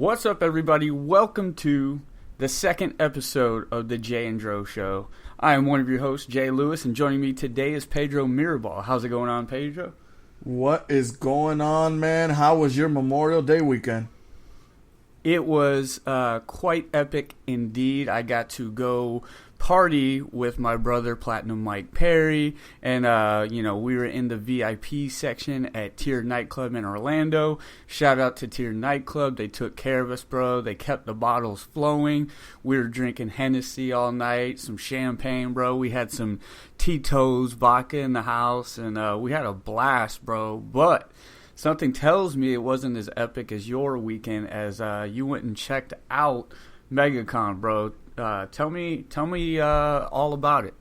What's up, everybody? Welcome to the second episode of the Jay and Dro show. I am one of your hosts, Jay Lewis, and joining me today is Pedro Mirabal. How's it going on, Pedro? What is going on, man? How was your Memorial Day weekend? It was quite epic indeed. I got to go party with my brother, Platinum Mike Perry, and we were in the VIP section at Tier Nightclub in Orlando. Shout out to Tier Nightclub. They took care of us, bro. They kept the bottles flowing. We were drinking Hennessy all night, some champagne, bro. We had some Tito's vodka in the house, and we had a blast, bro. But something tells me it wasn't as epic as your weekend, as you went and checked out MegaCon, bro. Tell me all about it.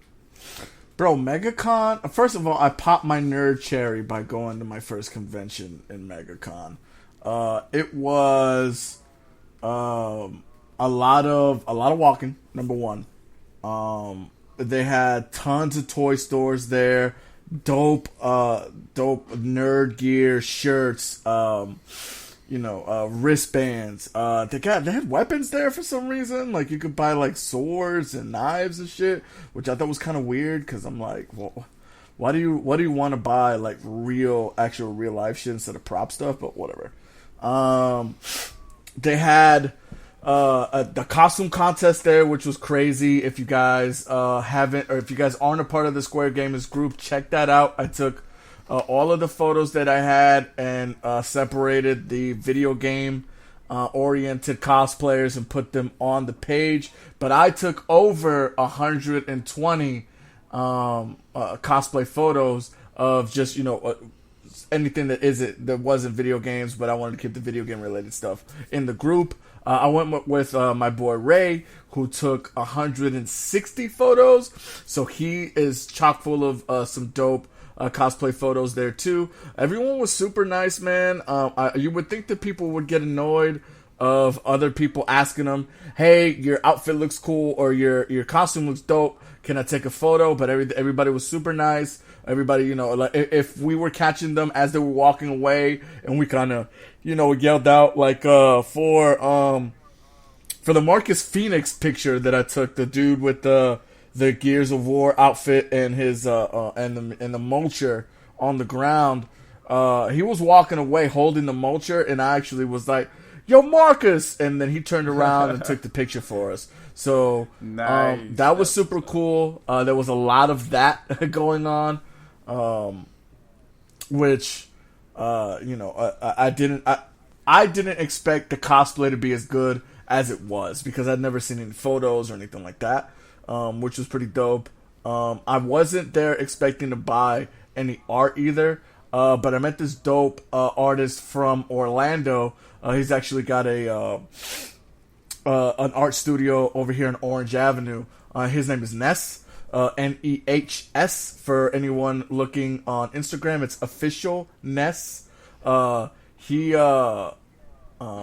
Bro, MegaCon, first of all, I popped my nerd cherry by going to my first convention in MegaCon. It was a lot of walking, number one. They had tons of toy stores there, dope nerd gear, shirts, wristbands. They had weapons there for some reason. Like, you could buy like swords and knives and shit, which I thought was kind of weird because I'm like, well, why do you want to buy like actual real life shit instead of prop stuff? But whatever. They had the costume contest there, which was crazy. If you guys if you guys aren't a part of the Square Gamers group, check that out. I took all of the photos that I had and separated the video game oriented cosplayers and put them on the page. But I took over 120 cosplay photos of just anything that wasn't video games, but I wanted to keep the video game related stuff in the group. I went with my boy Ray, who took 160 photos, so he is chock full of some dope cosplay photos there too. Everyone was super nice, man. You would think that people would get annoyed of other people asking them, "Hey, your outfit looks cool," or "Your costume looks dope. Can I take a photo?" But everybody was super nice. Everybody, like if we were catching them as they were walking away, and we kind of, yelled out like for the Marcus Phoenix picture that I took, the dude with the Gears of War outfit and his and the mulcher on the ground. He was walking away holding the mulcher, and I actually was like, "Yo, Marcus!" And then he turned around and took the picture for us. So nice. That was super cool. There was a lot of that going on, which I didn't expect the cosplay to be as good as it was, because I'd never seen any photos or anything like that. Which was pretty dope. I wasn't there expecting to buy any art either, but I met this dope artist from Orlando. He's actually got an art studio over here in Orange Avenue. His name is Ness, Nehs, for anyone looking on Instagram. It's official Ness.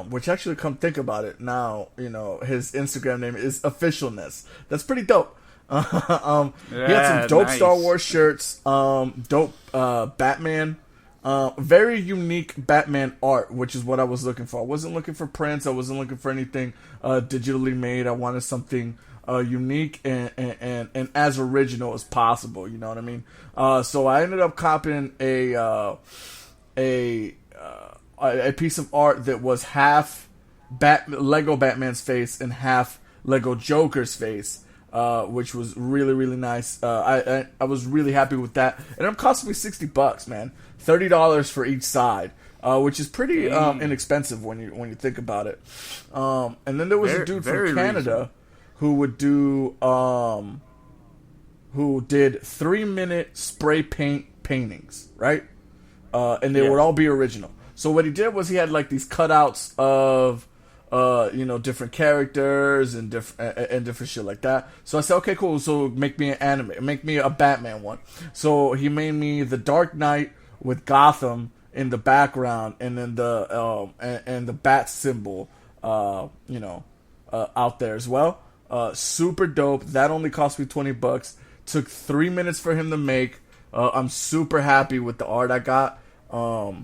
Which actually, come think about it now, his Instagram name is Officialness. That's pretty dope. He had some dope Star Wars shirts, dope Batman, very unique Batman art, which is what I was looking for. I wasn't looking for prints. I wasn't looking for anything digitally made. I wanted something unique and as original as possible. You know what I mean? So I ended up copying a piece of art that was half Lego Batman's face and half Lego Joker's face, which was really, really nice. I was really happy with that, and it cost me $60, man. $30 for each side, which is pretty inexpensive when you think about it. And then there was a dude from Canada who would do who did 3-minute spray paint paintings, right? And they would all be original. So what he did was he had like these cutouts of, different characters and different shit like that. So I said, okay, cool. So make me a Batman one. So he made me the Dark Knight with Gotham in the background, and then the bat symbol, out there as well. Super dope. That only cost me $20. Took 3 minutes for him to make. I'm super happy with the art I got. For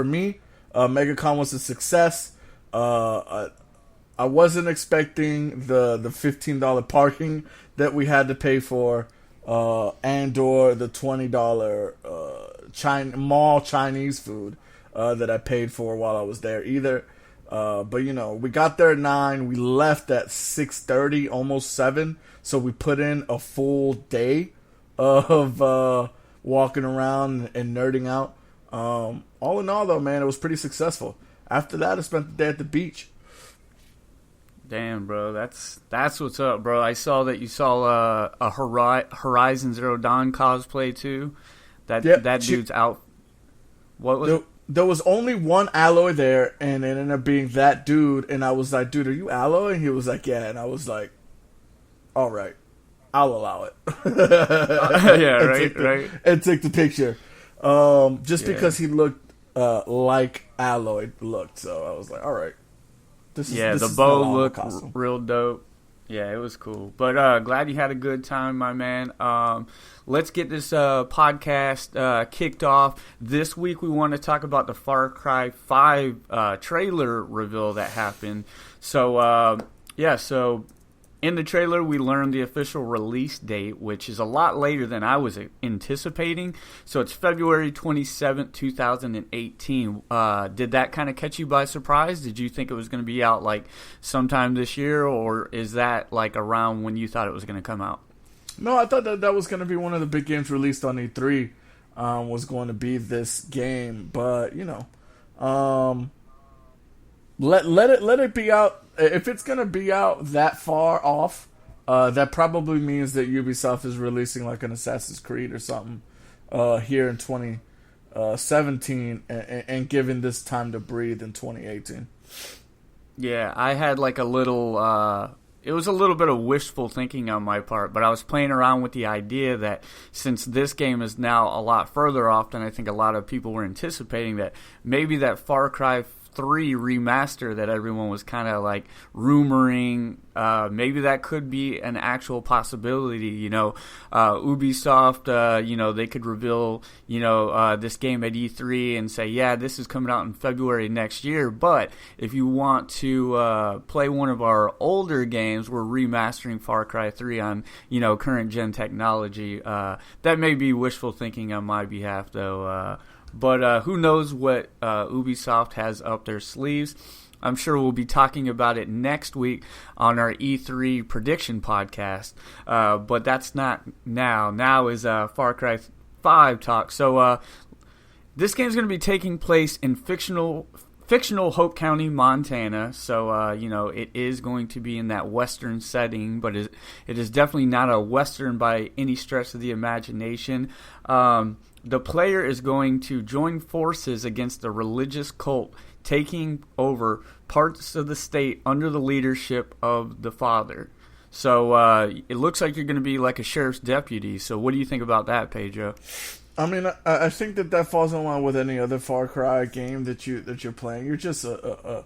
me, MegaCon was a success. I wasn't expecting the $15 parking that we had to pay for, and or the $20 mall Chinese food that I paid for while I was there either. But we got there at 9. We left at 6:30, almost 7. So we put in a full day of walking around and nerding out. All in all, though, man, it was pretty successful. After that, I spent the day at the beach. Damn, bro, that's what's up, bro. I saw that you saw a Horizon Zero Dawn cosplay too. That dude's out. What was it? There was only one Alloy there, and it ended up being that dude. And I was like, "Dude, are you Alloy?" And he was like, "Yeah." And I was like, "All right, I'll allow it." Yeah, right. And took the picture, because he looked like Alloy looked. So I was like, "All right." The bow looked real dope. Yeah, it was cool. But glad you had a good time, my man. Let's get this podcast kicked off. This week we want to talk about the Far Cry 5 trailer reveal that happened. So, so in the trailer we learned the official release date, which is a lot later than I was anticipating. So it's February 27th, 2018. Did that kind of catch you by surprise? Did you think it was going to be out like sometime this year, or is that like around when you thought it was going to come out? No, I thought that was going to be one of the big games released on E3. Was going to be this game, but let it be out. If it's going to be out that far off, that probably means that Ubisoft is releasing like an Assassin's Creed or something here in 2017 and giving this time to breathe in 2018. Yeah, I had like a little... it was a little bit of wishful thinking on my part, but I was playing around with the idea that since this game is now a lot further off than I think a lot of people were anticipating, that maybe that Far Cry 3 remaster that everyone was kind of like rumoring, maybe that could be an actual possibility. Ubisoft, they could reveal, this game at E3 and say, yeah, this is coming out in February next year. But if you want to play one of our older games, we're remastering Far Cry 3 on, current gen technology. That may be wishful thinking on my behalf, though. But who knows what Ubisoft has up their sleeves. I'm sure we'll be talking about it next week on our E3 prediction podcast. But that's not now. Now is Far Cry 5 talk. So this game's going to be taking place in fictional Hope County, Montana. So, it is going to be in that Western setting, but it is definitely not a Western by any stretch of the imagination. The player is going to join forces against a religious cult taking over parts of the state under the leadership of the father. So it looks like you're going to be like a sheriff's deputy. So what do you think about that, Pedro? I mean, I think that falls in line with any other Far Cry game that you're playing. You're just either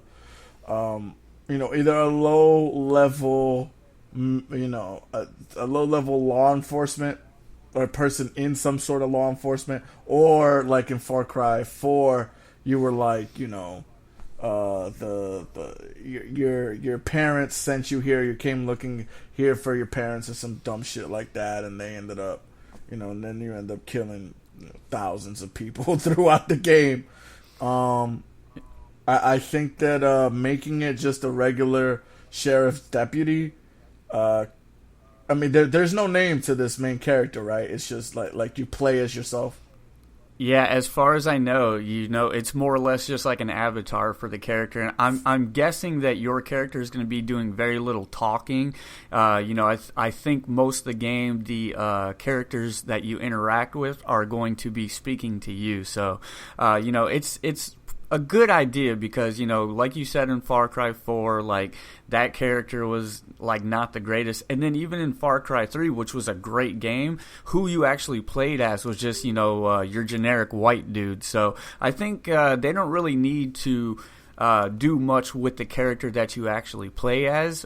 a low level, a low level law enforcement or a person in some sort of law enforcement, or like in Far Cry 4, you were like, your parents sent you here. You came looking here for your parents or some dumb shit like that, and they ended up, and then you end up killing thousands of people throughout the game. I think that making it just a regular sheriff's deputy, there's no name to this main character, right? It's just like you play as yourself. Yeah, as far as I know, it's more or less just like an avatar for the character. And I'm guessing that your character is going to be doing very little talking. I think most of the game, the characters that you interact with are going to be speaking to you. So, it's a good idea because, like you said in Far Cry 4, like that character was like not the greatest. And then even in Far Cry 3, which was a great game, who you actually played as was just, your generic white dude. So I think they don't really need to do much with the character that you actually play as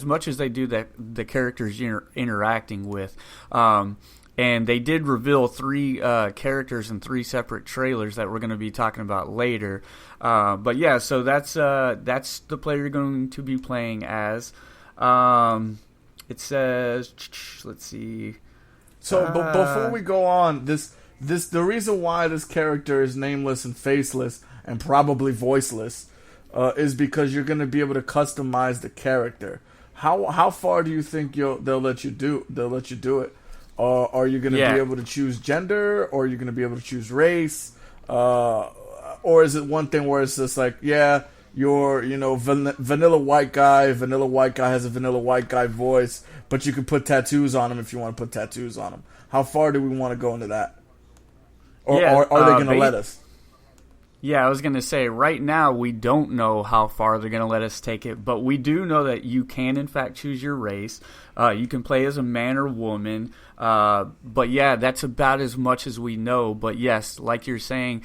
much as they do the characters you're interacting with. and they did reveal 3 characters in 3 separate trailers that we're going to be talking about later. But yeah, so that's the player you're going to be playing as. It says, let's see. So before we go on, the reason why this character is nameless and faceless and probably voiceless is because you're going to be able to customize the character. How far do you think they'll let you do it? Are you going to be able to choose gender, or are you going to be able to choose race? Or is it one thing where it's just like, yeah, you're, vanilla white guy has a vanilla white guy voice, but you can put tattoos on him if you want to put tattoos on him. How far do we want to go into that? Or are they going to let us? Yeah, I was going to say, right now we don't know how far they're going to let us take it, but we do know that you can, in fact, choose your race. You can play as a man or woman, but yeah, that's about as much as we know. But yes, like you're saying,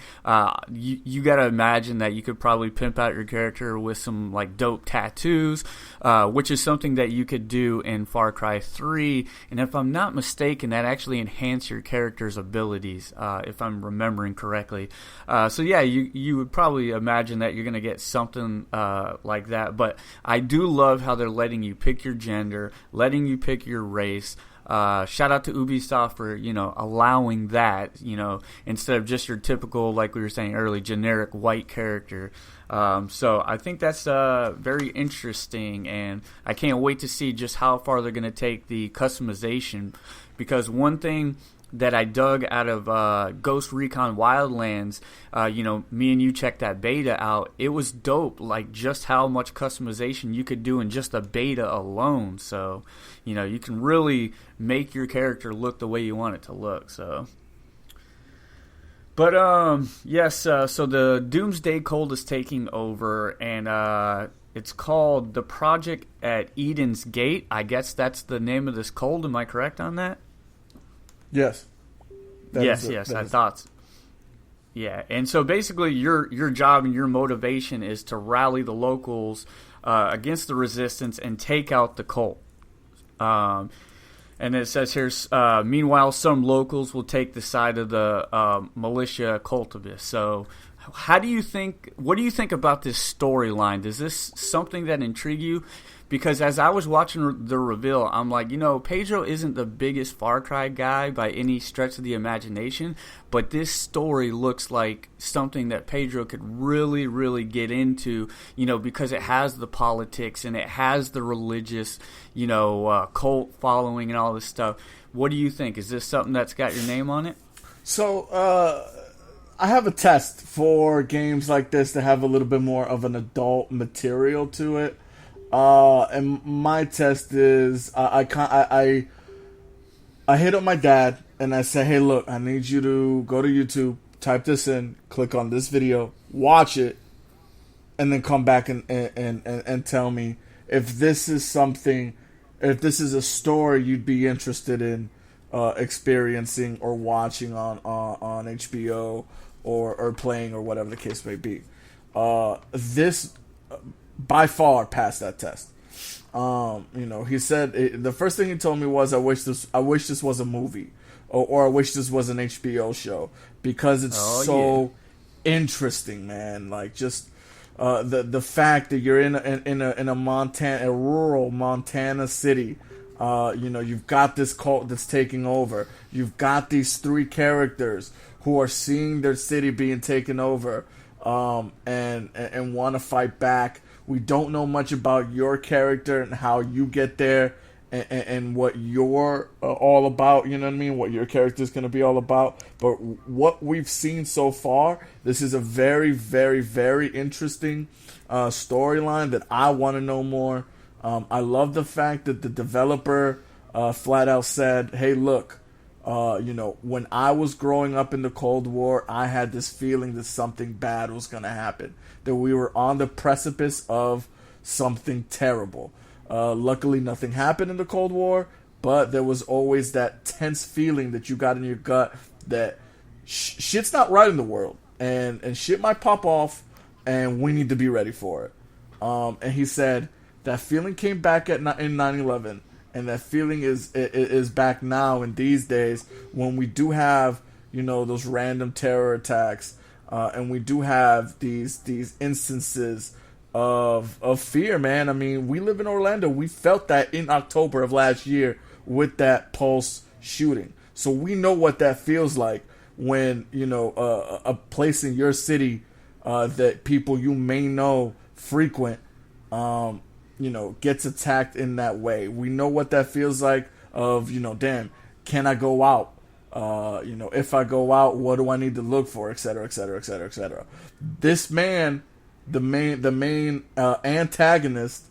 you got to imagine that you could probably pimp out your character with some like dope tattoos, which is something that you could do in Far Cry 3. And if I'm not mistaken, that actually enhance your character's abilities, if I'm remembering correctly. So yeah, you would probably imagine that you're going to get something like that. But I do love how they're letting you pick your gender, letting you pick your race. Shout out to Ubisoft for, allowing that, instead of just your typical, like we were saying earlier, generic white character. So I think that's very interesting, and I can't wait to see just how far they're going to take the customization, because one thing that I dug out of Ghost Recon Wildlands, me and you checked that beta out. It was dope, like just how much customization you could do in just a beta alone. So, you can really make your character look the way you want it to look. So, but yes, so the Doomsday Cult is taking over, and it's called the Project at Eden's Gate. I guess that's the name of this cult. Am I correct on that? Yes. Yes, I thought so. Yeah, and so basically your job and your motivation is to rally the locals against the resistance and take out the cult. And it says here, meanwhile, some locals will take the side of the militia cultivists. So what do you think about this storyline? Is this something that intrigue you? Because as I was watching the reveal, I'm like, Pedro isn't the biggest Far Cry guy by any stretch of the imagination, but this story looks like something that Pedro could really, really get into, because it has the politics and it has the religious, cult following and all this stuff. What do you think? Is this something that's got your name on it? So, I have a test for games like this that have a little bit more of an adult material to it. And my test is I hit up my dad and I say, hey, look, I need you to go to YouTube, type this in, click on this video, watch it, and then come back and tell me if this is a story you'd be interested in experiencing or watching on HBO or playing or whatever the case may be. This by far passed that test. He said the first thing he told me was, I wish this was a movie, or I wish this was an HBO show, because it's interesting, man. Like just the fact that you're in a rural Montana city. You've got this cult that's taking over. You've got these 3 characters who are seeing their city being taken over, and want to fight back. We don't know much about your character and how you get there, and what you're all about. You know what I mean? What your character is going to be all about. But what we've seen so far, this is a very, very, very interesting storyline that I want to know more. I love the fact that the developer flat out said, hey, look, when I was growing up in the Cold War, I had this feeling that something bad was going to happen, that we were on the precipice of something terrible. Luckily, nothing happened in the Cold War, but there was always that tense feeling that you got in your gut that shit's not right in the world, and shit might pop off, and we need to be ready for it. And he said that feeling came back in 9/11, and that feeling is back now in these days when we do have, you know, those random terror attacks, and we do have these instances of fear, man. I mean, we live in Orlando. We felt that in October of last year with that Pulse shooting. So we know what that feels like when, you know, a place in your city that people you may know frequent, you know, gets attacked in that way. We know what that feels like of, you know, damn, can I go out? You know, if I go out, what do I need to look for, et cetera, et cetera, et cetera, et cetera. This man, the main antagonist,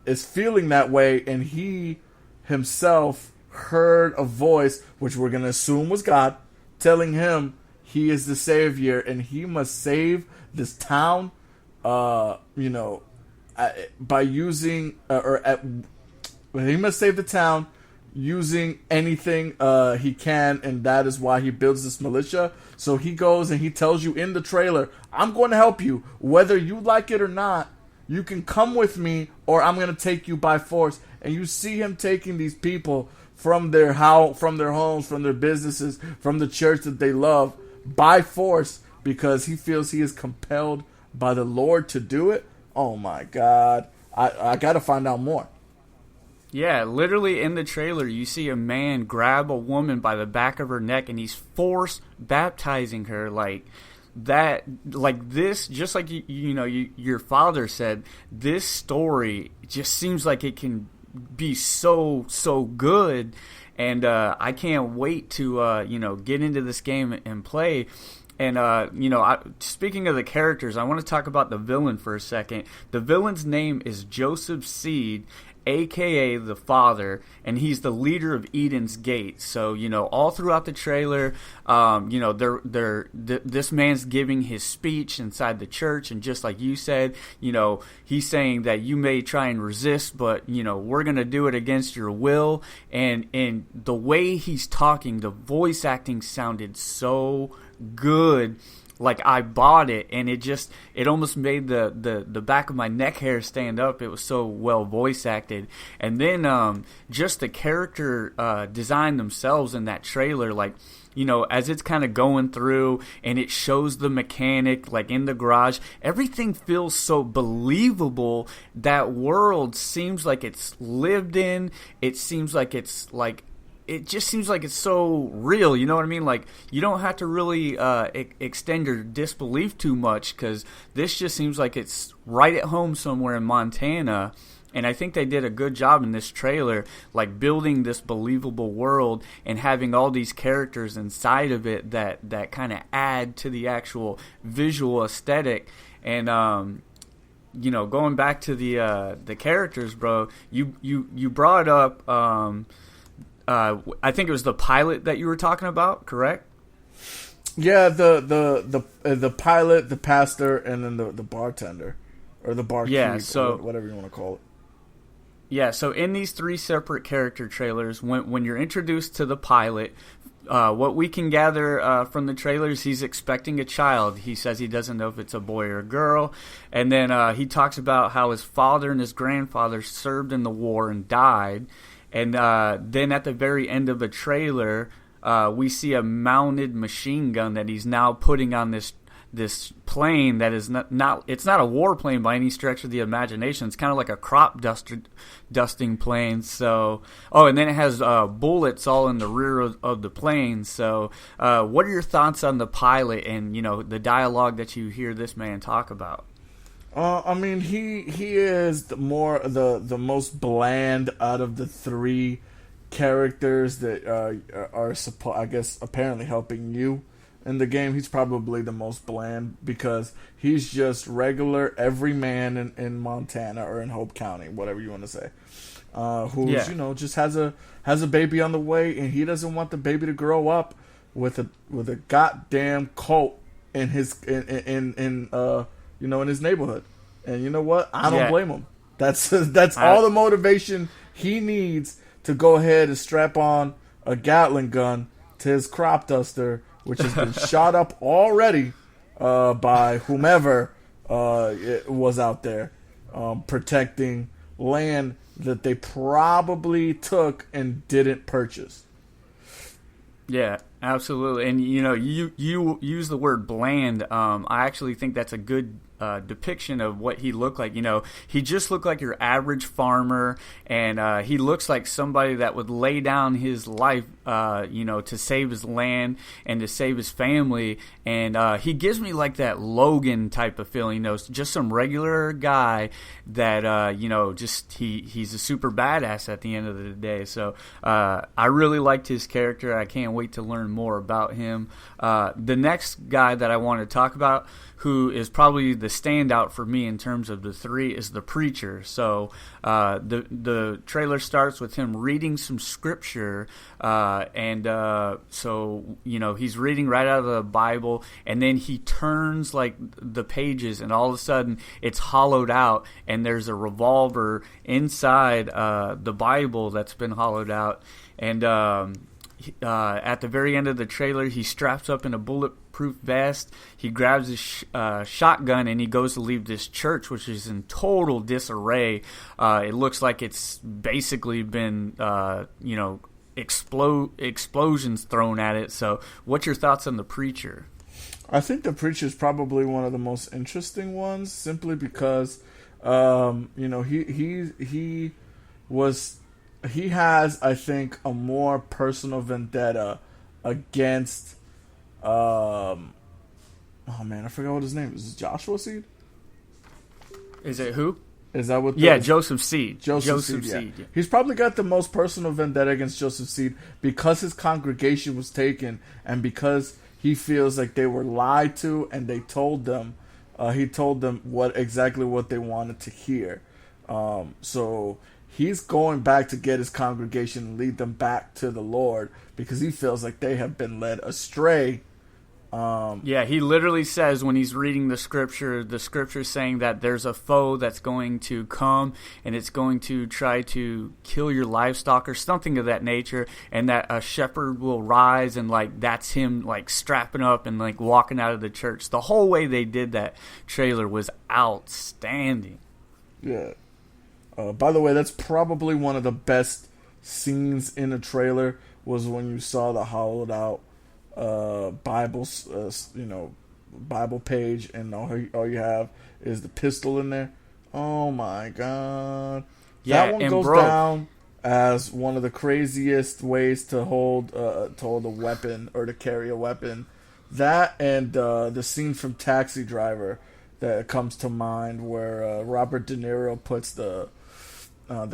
is feeling that way, and he himself heard a voice, which we're going to assume was God, telling him he is the savior and he must save this town, you know, by using, he must save the town using anything he can, and that is why he builds this militia. So he goes and he tells you in the trailer, I'm going to help you, whether you like it or not. You can come with me, or I'm going to take you by force. And you see him taking these people from their homes, from their businesses, from the church that they love, by force, because he feels he is compelled by the Lord to do it. Oh my God. I got to find out more. Yeah, literally in the trailer, you see a man grab a woman by the back of her neck, and he's force baptizing her like that. Like this, just like your father said, this story just seems like it can be so good, and I can't wait to get into this game and play. And, speaking of the characters, I want to talk about the villain for a second. The villain's name is Joseph Seed, a.k.a. the Father, and he's the leader of Eden's Gate. So, all throughout the trailer, this man's giving his speech inside the church, and just like you said, he's saying that you may try and resist, but, we're going to do it against your will. And the way he's talking, the voice acting sounded so good. Like, I bought it, and it almost made the back of my neck hair stand up. It was so well voice acted. And then just the character design themselves in that trailer, like, as it's kind of going through and it shows the mechanic, like, in the garage, everything feels so believable. That world seems like it's lived in. It seems like it's, like, it just seems like it's so real, you know what I mean? Like, you don't have to really extend your disbelief too much, because this just seems like it's right at home somewhere in Montana. And I think they did a good job in this trailer, like building this believable world and having all these characters inside of it that kind of add to the actual visual aesthetic. And going back to the characters, bro, you brought up I think it was the pilot that you were talking about, correct? Yeah, the pilot, the pastor, and then the bartender, or the barkeep, or whatever you want to call it. Yeah, so in these three separate character trailers, when you're introduced to the pilot, what we can gather from the trailers, he's expecting a child. He says he doesn't know if it's a boy or a girl. And then he talks about how his father and his grandfather served in the war and died. And then at the very end of the trailer, we see a mounted machine gun that he's now putting on this plane that is not it's not a warplane by any stretch of the imagination. It's kind of like a crop dusting plane. So, and then it has bullets all in the rear of the plane. So, what are your thoughts on the pilot and the dialogue that you hear this man talk about? I mean, he is the most bland out of the three characters that are I guess apparently helping you in the game. He's probably the most bland because he's just regular every man in Montana or in Hope County, whatever you want to say, who's just has a baby on the way, and he doesn't want the baby to grow up with a goddamn cult in his in his neighborhood. And you know what? I don't blame him. That's all the motivation he needs to go ahead and strap on a Gatling gun to his crop duster, which has been shot up already by whomever it was out there protecting land that they probably took and didn't purchase. Yeah, absolutely. And you use the word bland. I actually think that's a good depiction of what he looked like. He just looked like your average farmer, and he looks like somebody that would lay down his life, to save his land and to save his family. And he gives me like that Logan type of feeling. Just some regular guy that just he's a super badass at the end of the day. So I really liked his character. I can't wait to learn more about him. The next guy that I want to talk about, who is probably the standout for me in terms of the three, is the preacher. So the trailer starts with him reading some scripture, and he's reading right out of the Bible, and then he turns like the pages, and all of a sudden it's hollowed out, and there's a revolver inside the Bible that's been hollowed out, and at the very end of the trailer, he straps up in a bulletproof vest. He grabs his shotgun and he goes to leave this church, which is in total disarray. It looks like it's basically been, explosions thrown at it. So, what's your thoughts on the preacher? I think the preacher is probably one of the most interesting ones, simply because, he has, I think, a more personal vendetta against, I forgot what his name is. Is it Joshua Seed? Is it who? Is that what? Joseph Seed. Joseph Seed. Yeah. He's probably got the most personal vendetta against Joseph Seed because his congregation was taken, and because he feels like they were lied to, and they told them, he told them what they wanted to hear. So he's going back to get his congregation and lead them back to the Lord because he feels like they have been led astray. He literally says when he's reading the scripture saying that there's a foe that's going to come and it's going to try to kill your livestock or something of that nature, and that a shepherd will rise, and like that's him like strapping up and like walking out of the church. The whole way they did that trailer was outstanding. Yeah. By the way, that's probably one of the best scenes in a trailer, was when you saw the hollowed out Bible page, and all you have is the pistol in there. Oh my god! Yeah, that one goes down as one of the craziest ways to hold a weapon or to carry a weapon. That and the scene from Taxi Driver that comes to mind, where Robert De Niro puts the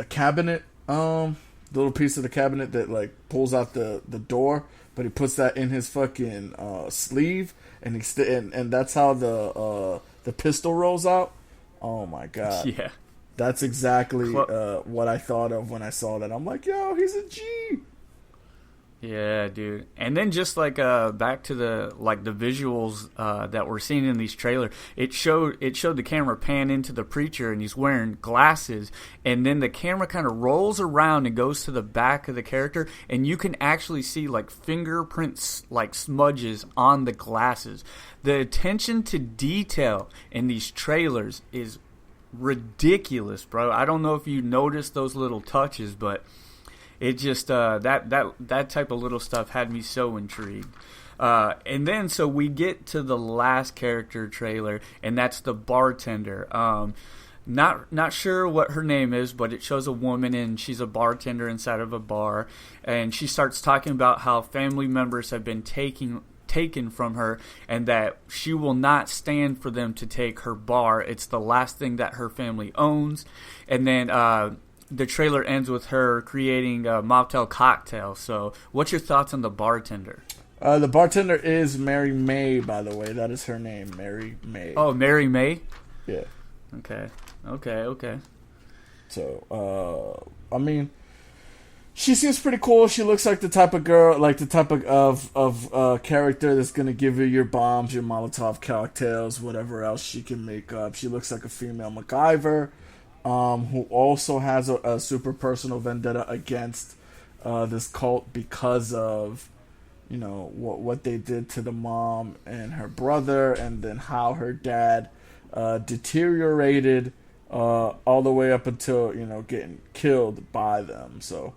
cabinet, the little piece of the cabinet that like pulls out the door, but he puts that in his fucking sleeve, and and that's how the pistol rolls out. Oh my god! Yeah, that's exactly what I thought of when I saw that. I'm like, yo, he's a G. Yeah, dude. And then just like back to the visuals that we're seeing in these trailers, it showed the camera pan into the preacher, and he's wearing glasses, and then the camera kind of rolls around and goes to the back of the character, and you can actually see like fingerprints, like smudges on the glasses. The attention to detail in these trailers is ridiculous, bro. I don't know if you noticed those little touches, but it just that type of little stuff had me so intrigued. And then so we get to the last character trailer, and that's the bartender. Not sure what her name is, but it shows a woman, and she's a bartender inside of a bar, and she starts talking about how family members have been taken from her, and that she will not stand for them to take her bar. It's the last thing that her family owns. And then the trailer ends with her creating a mocktail cocktail. So what's your thoughts on the bartender? The bartender is Mary May, by the way. That is her name, Mary May. Oh, Mary May? Yeah. Okay. So, I mean, she seems pretty cool. She looks like the type of girl, like the type of character that's going to give you your bombs, your Molotov cocktails, whatever else she can make up. She looks like a female MacGyver. Who also has a super personal vendetta against this cult because of, what they did to the mom and her brother, and then how her dad deteriorated all the way up until getting killed by them. So,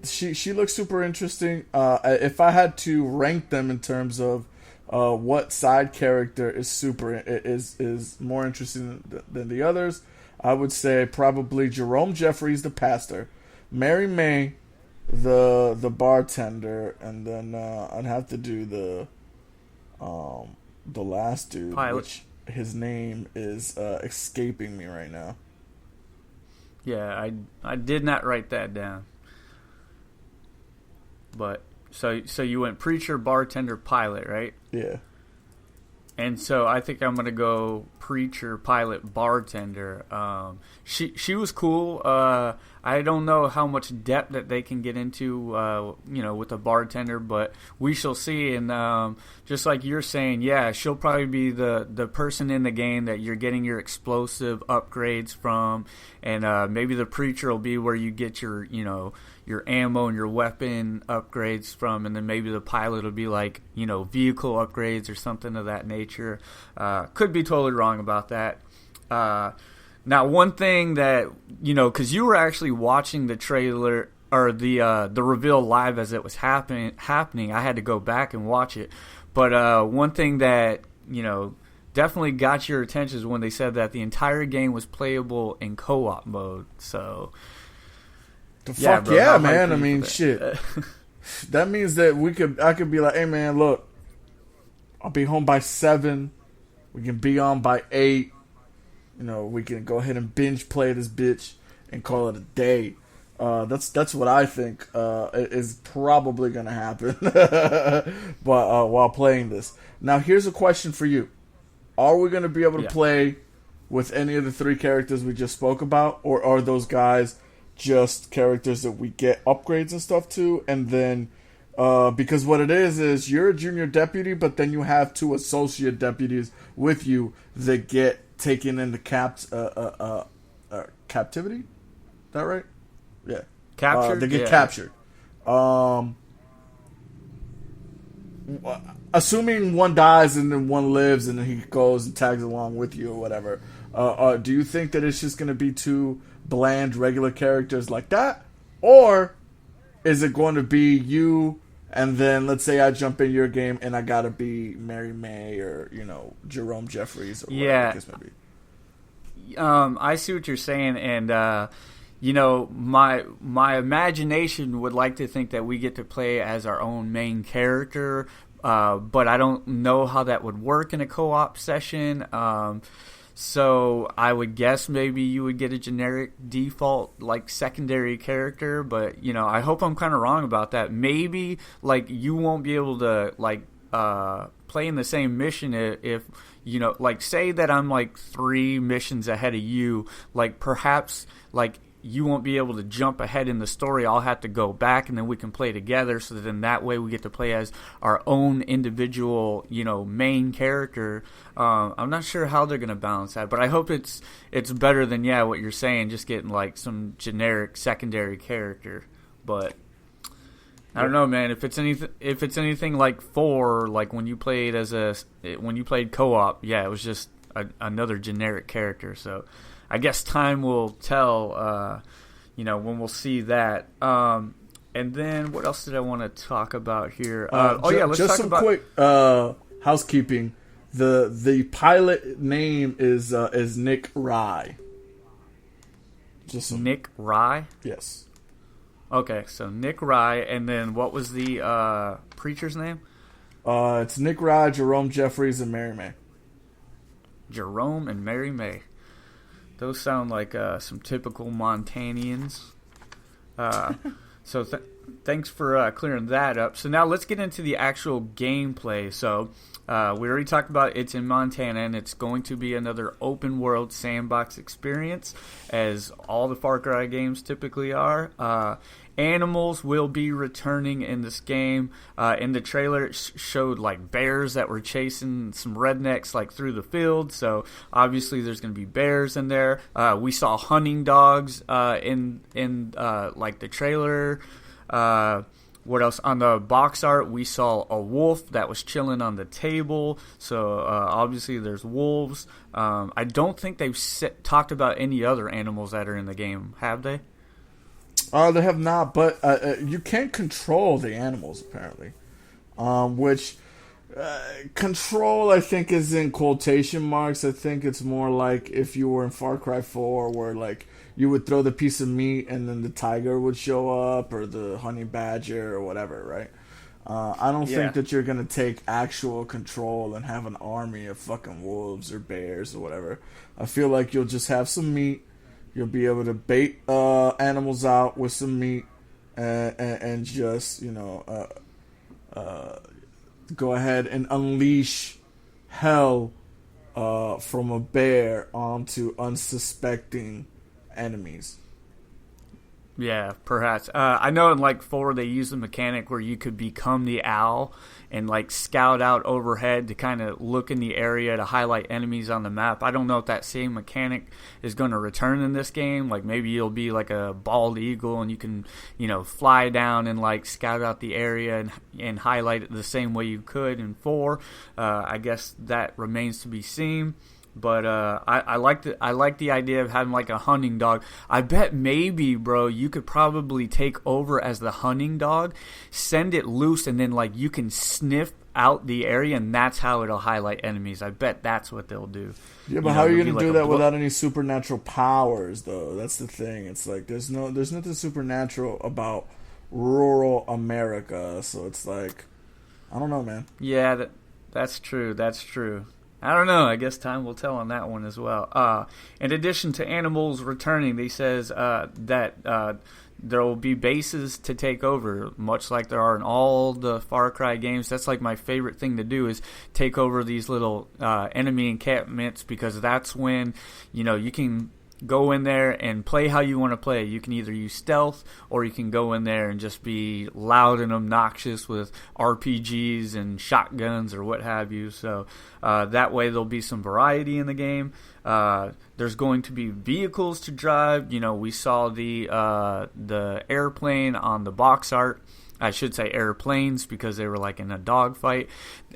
she looks super interesting. If I had to rank them in terms of what side character is more interesting than the others, I would say probably Jerome Jeffries, the pastor, Mary May, the bartender, and then I'd have to do the last dude, Pilot. which his name is escaping me right now. Yeah, I did not write that down. But so you went preacher, bartender, pilot, right? Yeah. And so I think I'm gonna go preacher, pilot, bartender. She was cool. I don't know how much depth that they can get into, with a bartender, but we shall see. And just like you're saying, yeah, she'll probably be the person in the game that you're getting your explosive upgrades from, and maybe the preacher will be where you get your ammo and your weapon upgrades from, and then maybe the pilot will be like, vehicle upgrades or something of that nature. Could be totally wrong about that. Now, one thing that, because you were actually watching the trailer or the reveal live as it was happening, I had to go back and watch it. But one thing that, definitely got your attention is when they said that the entire game was playable in co-op mode. So... Fuck yeah, man. I mean, shit. That means that I could be like, hey, man, look, I'll be home by 7. We can be on by 8. We can go ahead and binge play this bitch and call it a day. That's what I think is probably going to happen but while playing this. Now, here's a question for you. Are we going to be able to play with any of the 3 characters we just spoke about? Or are those guys just characters that we get upgrades and stuff to? And then because what it is you're a junior deputy, but then you have 2 associate deputies with you that get taken into captivity. Is that right? Yeah, captured. They get captured. Assuming one dies and then one lives and then he goes and tags along with you or whatever, do you think that it's just going to be 2 bland regular characters like that, or is it going to be you and then let's say I jump in your game and I gotta be Mary May or Jerome Jeffries or whatever the case may be? I see what you're saying, and my imagination would like to think that we get to play as our own main character, but I don't know how that would work in a co-op session. So I would guess maybe you would get a generic default like secondary character, but I hope I'm kind of wrong about that. Maybe like you won't be able to like play in the same mission if like say that I'm like 3 missions ahead of you, like perhaps like you won't be able to jump ahead in the story. I'll have to go back and then we can play together, so that in that way we get to play as our own individual, main character. I'm not sure how they're going to balance that, but I hope it's better than what you're saying, just getting like some generic secondary character. But I don't know, man. If it's anything like 4, like when you played co-op, it was just another generic character. So I guess time will tell, when we'll see that. And then what else did I want to talk about here? Let's just talk some about quick housekeeping. The pilot name is Nick Rye. Nick Rye? Yes. Okay, so Nick Rye, and then what was the preacher's name? It's Nick Rye, Jerome Jeffries, and Mary May. Jerome and Mary May. Those sound like some typical Montanians. So thanks for clearing that up. So now let's get into the actual gameplay. So we already talked about it's in Montana, and it's going to be another open world sandbox experience, as all the Far Cry games typically are. Animals will be returning in this game. In the trailer, it showed like bears that were chasing some rednecks like through the field. So obviously, there's going to be bears in there. We saw hunting dogs in like the trailer. What else? On the box art, we saw a wolf that was chilling on the table. So obviously there's wolves. I don't think they've talked about any other animals that are in the game, have they? They have not, but you can't control the animals apparently. Which control, I think, is in quotation marks. I think it's more like if you were in Far Cry 4, where like you would throw the piece of meat and then the tiger would show up, or the honey badger, or whatever, right? I don't think that you're gonna take actual control and have an army of fucking wolves or bears or whatever. I feel like you'll just have some meat. You'll be able to bait animals out with some meat, and just go ahead and unleash hell from a bear onto unsuspecting enemies. Yeah, perhaps. I know in like 4 they use the mechanic where you could become the owl and like scout out overhead to kind of look in the area to highlight enemies on the map. I don't know if that same mechanic is going to return in this game. Like maybe you'll be like a bald eagle and you can, fly down and like scout out the area and highlight it the same way you could in 4. I guess that remains to be seen. But I like the idea of having like a hunting dog. I bet maybe, bro, you could probably take over as the hunting dog, send it loose, and then like you can sniff out the area, and that's how it'll highlight enemies. I bet that's what they'll do. Yeah, but how are you gonna do that without any supernatural powers, though? That's the thing. It's like there's nothing supernatural about rural America, so it's like I don't know, man. Yeah, that's true. That's true. I don't know. I guess time will tell on that one as well. In addition to animals returning, they says that there will be bases to take over, much like there are in all the Far Cry games. That's like my favorite thing to do is take over these little enemy encampments, because that's when you can go in there and play how you want to play. You can either use stealth, or you can go in there and just be loud and obnoxious with RPGs and shotguns or what have you. So that way there'll be some variety in the game. There's going to be vehicles to drive. We saw the airplane on the box art. I should say airplanes, because they were like in a dogfight.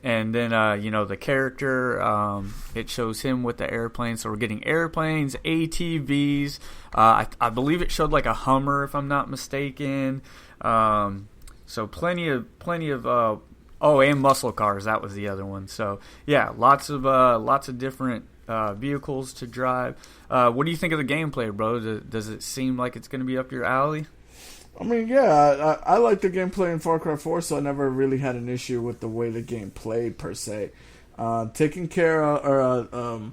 And then, the character, it shows him with the airplane. So we're getting airplanes, ATVs. I believe it showed like a Hummer, if I'm not mistaken. So plenty of, and muscle cars. That was the other one. So yeah, lots of different vehicles to drive. What do you think of the gameplay, bro? Does it seem like it's going to be up your alley? I mean, yeah, I like the gameplay in Far Cry 4, so I never really had an issue with the way the game played, per se. Taking care of, or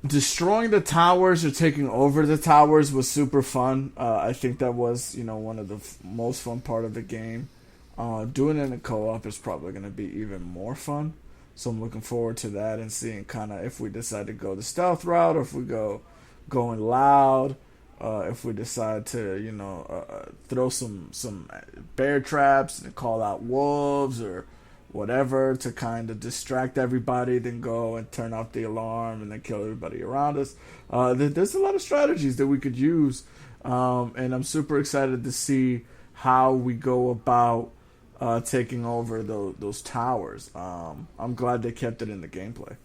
destroying the towers or taking over the towers was super fun. I think that was, one of the most fun part of the game. Doing it in co-op is probably going to be even more fun. So I'm looking forward to that and seeing kind of if we decide to go the stealth route, or if we going loud. If we decide to, throw some bear traps and call out wolves or whatever to kind of distract everybody, then go and turn off the alarm and then kill everybody around us. There's a lot of strategies that we could use, and I'm super excited to see how we go about taking over those towers. I'm glad they kept it in the gameplay.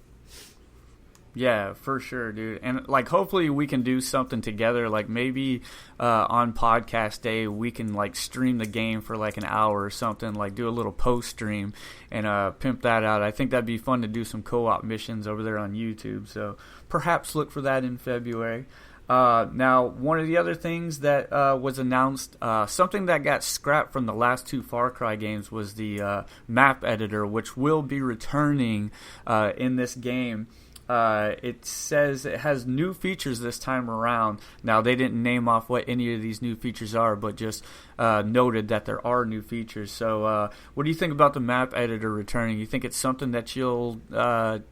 Yeah, for sure, dude. And like hopefully we can do something together. Like maybe on podcast day we can like stream the game for like an hour or something. Like do a little post stream and pimp that out. I think that'd be fun to do some co-op missions over there on YouTube. So perhaps look for that in February. Now, one of the other things that was announced, something that got scrapped from the last 2 Far Cry games, was the map editor, which will be returning in this game. It says it has new features this time around. Now, they didn't name off what any of these new features are, but just noted that there are new features. So what do you think about the map editor returning? You think it's something that you'll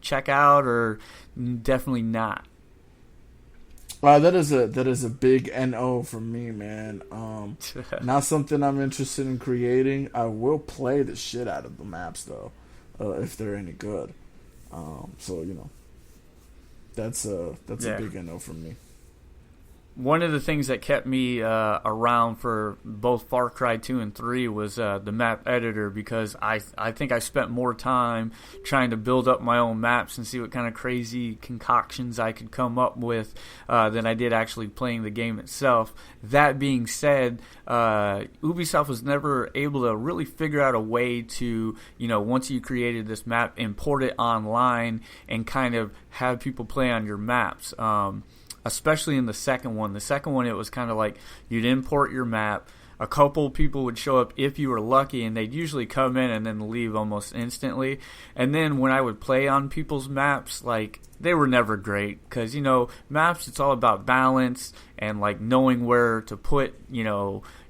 check out, or definitely not? That is a big NO from me, man. Not something I'm interested in creating. I will play the shit out of the maps, though, if they're any good. So, that's a big NO from me. one of the things that kept me around for both Far Cry 2 and 3 was the map editor, because I think I spent more time trying to build up my own maps and see what kind of crazy concoctions I could come up with than I did actually playing the game itself. That being said, Ubisoft was never able to really figure out a way to, once you created this map, import it online and kind of have people play on your maps. Especially in the second one. The second one, it was kind of like you'd import your map. A couple people would show up if you were lucky, and they'd usually come in and then leave almost instantly. And then when I would play on people's maps, like, they were never great, because, maps, it's all about balance and, like, knowing where to put,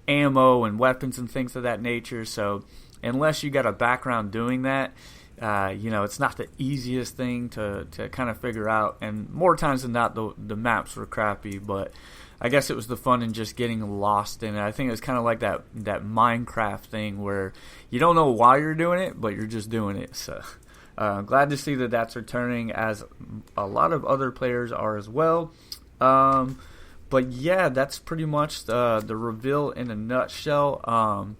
ammo and weapons and things of that nature. So unless you got a background doing that, it's not the easiest thing to kind of figure out, and more times than not, the maps were crappy, but I guess it was the fun in just getting lost in it. I think it was kind of like that Minecraft thing where you don't know why you're doing it, but you're just doing it. So glad to see that that's returning, as a lot of other players are as well. But yeah, that's pretty much the reveal in a nutshell.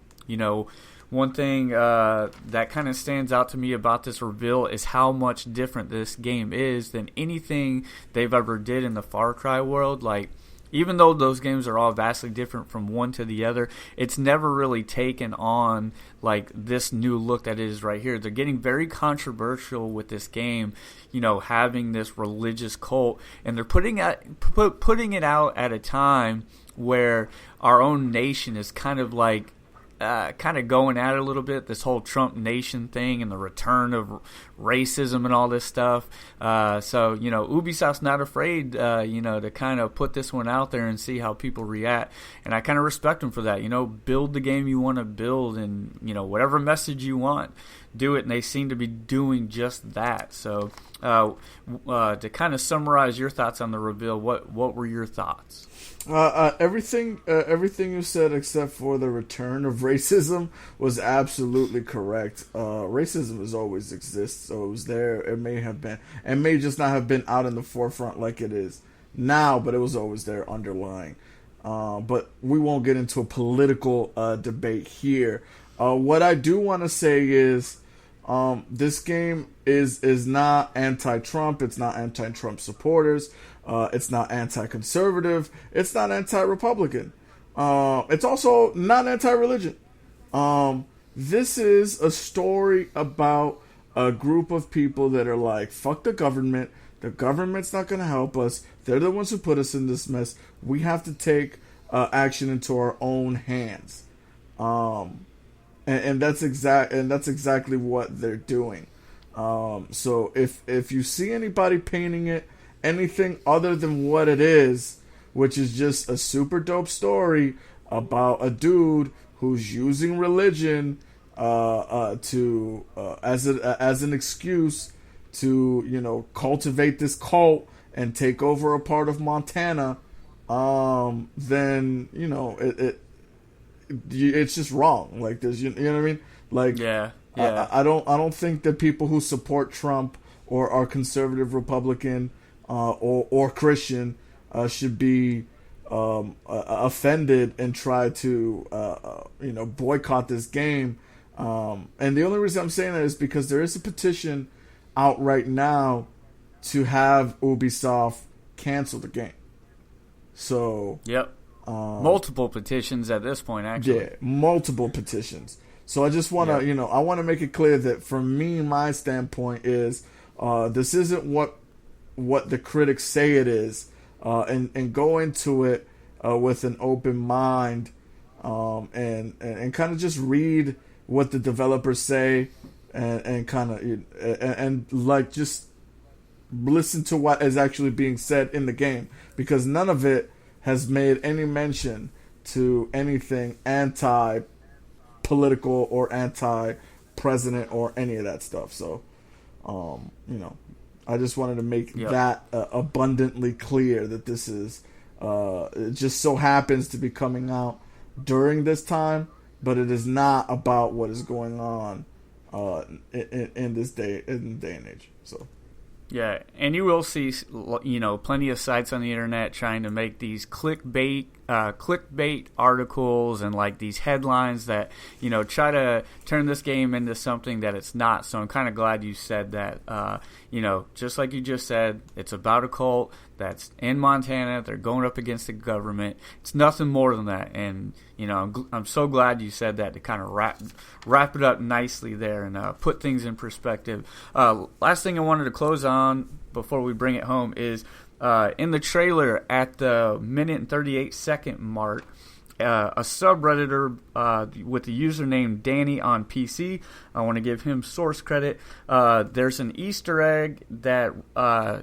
One thing that kind of stands out to me about this reveal is how much different this game is than anything they've ever did in the Far Cry world. Like, even though those games are all vastly different from one to the other, it's never really taken on like this new look that it is right here. They're getting very controversial with this game, having this religious cult, and they're putting it out at a time where our own nation is kind of like going at it a little bit, this whole Trump nation thing and the return of racism and all this stuff. So Ubisoft's not afraid, to kind of put this one out there and see how people react. And I kind of respect them for that. Build the game you want to build, and, whatever message you want, do it. And they seem to be doing just that. So to kind of summarize your thoughts on the reveal, what were your thoughts? Everything you said except for the return of racism was absolutely correct. Racism has always existed, so it was there. It may just not have been out in the forefront like it is now, but it was always there underlying. But we won't get into a political debate here. What I do want to say is this game is not anti-Trump. It's not anti-Trump supporters. It's not anti-conservative. It's not anti-Republican. It's also not anti-religion. This is a story about a group of people that are like, fuck the government. The government's not going to help us. They're the ones who put us in this mess. We have to take action into our own hands. And that's exactly what they're doing. So if you see anybody painting it anything other than what it is, which is just a super dope story about a dude who's using religion to as an excuse to cultivate this cult and take over a part of Montana, then it's just wrong. Like, there's you know what I mean? Like, yeah. I don't think that people who support Trump or are conservative Republican or Christian should be offended and try to boycott this game. And the only reason I'm saying that is because there is a petition out right now to have Ubisoft cancel the game. So yep. Multiple petitions at this point, actually. Yeah, multiple petitions. So I just want to, I want to make it clear that from me, my standpoint is this isn't what the critics say it is, and go into it with an open mind, and kind of just read what the developers say, and kind of and like just listen to what is actually being said in the game, because none of it has made any mention to anything anti-political or anti-president or any of that stuff. So, I just wanted to make that abundantly clear that this is, it just so happens to be coming out during this time, but it is not about what is going on in this day and age. So, Yeah, and you will see, plenty of sites on the internet trying to make these clickbait articles and like these headlines that try to turn this game into something that it's not. So I'm kind of glad you said that. Just like you just said, it's about a cult that's in Montana. They're going up against the government. It's nothing more than that. And I'm so glad you said that to kind of wrap it up nicely there and put things in perspective. Last thing I wanted to close on before we bring it home is in the trailer at the minute and 38-second mark, a subredditor with the username Danny on PC. I want to give him source credit. There's an Easter egg that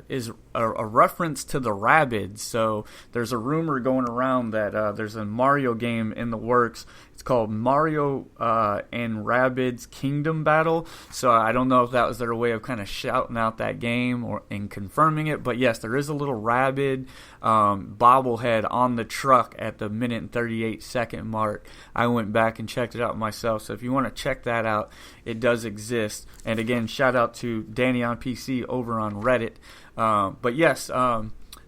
is a reference to the Rabbids. So there's a rumor going around that there's a Mario game in the works. It's called Mario and Rabbids Kingdom Battle. So I don't know if that was their way of kind of shouting out that game and confirming it. But yes, there is a little Rabbid bobblehead on the truck at the minute and 38-second mark. I went back and checked it out myself. So if you want to check that out, it does exist. And again, shout out to Danny on PC over on Reddit. But yes,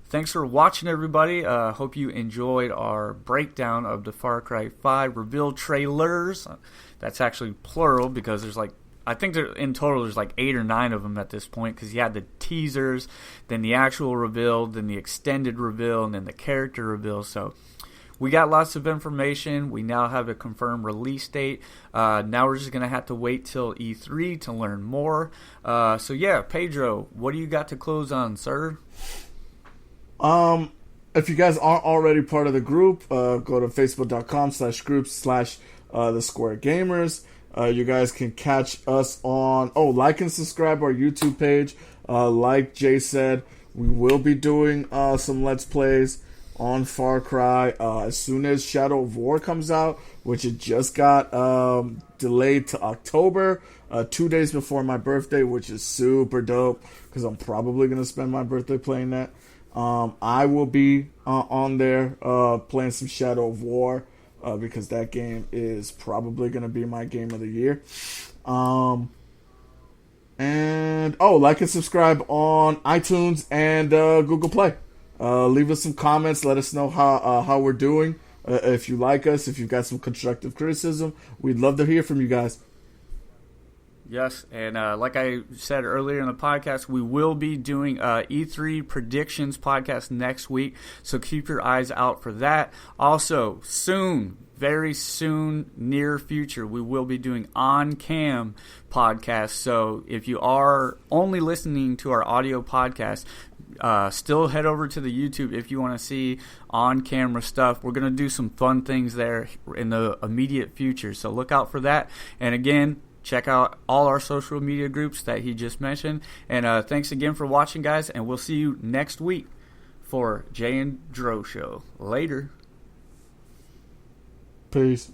thanks for watching, everybody. Hope you enjoyed our breakdown of the Far Cry 5 reveal trailers. That's actually plural because there's I think in total there's 8 or 9 of them at this point, because you had the teasers, then the actual reveal, then the extended reveal, and then the character reveal. So we got lots of information. We now have a confirmed release date. Now we're just going to have to wait till E3 to learn more. So yeah, Pedro, what do you got to close on, sir? If you guys aren't already part of the group, go to facebook.com/groups/the Square Gamers. You guys can catch us on, like and subscribe our YouTube page. Like Jay said, we will be doing some Let's Plays on Far Cry as soon as Shadow of War comes out, which it just got delayed to October, 2 days before my birthday, which is super dope because I'm probably going to spend my birthday playing that. I will be on there playing some Shadow of War because that game is probably going to be my game of the year. And like and subscribe on iTunes and Google Play. Leave us some comments. Let us know how we're doing. If you like us, if you've got some constructive criticism, we'd love to hear from you guys. Yes, and like I said earlier in the podcast, we will be doing E3 predictions podcast next week, so keep your eyes out for that. Also, soon, very soon, near future, we will be doing on-cam podcasts, so if you are only listening to our audio podcast, still head over to the YouTube if you want to see on-camera stuff. We're going to do some fun things there in the immediate future, so look out for that. And again, check out all our social media groups that he just mentioned. And thanks again for watching, guys. And we'll see you next week for Jay and Dro Show. Later. Peace.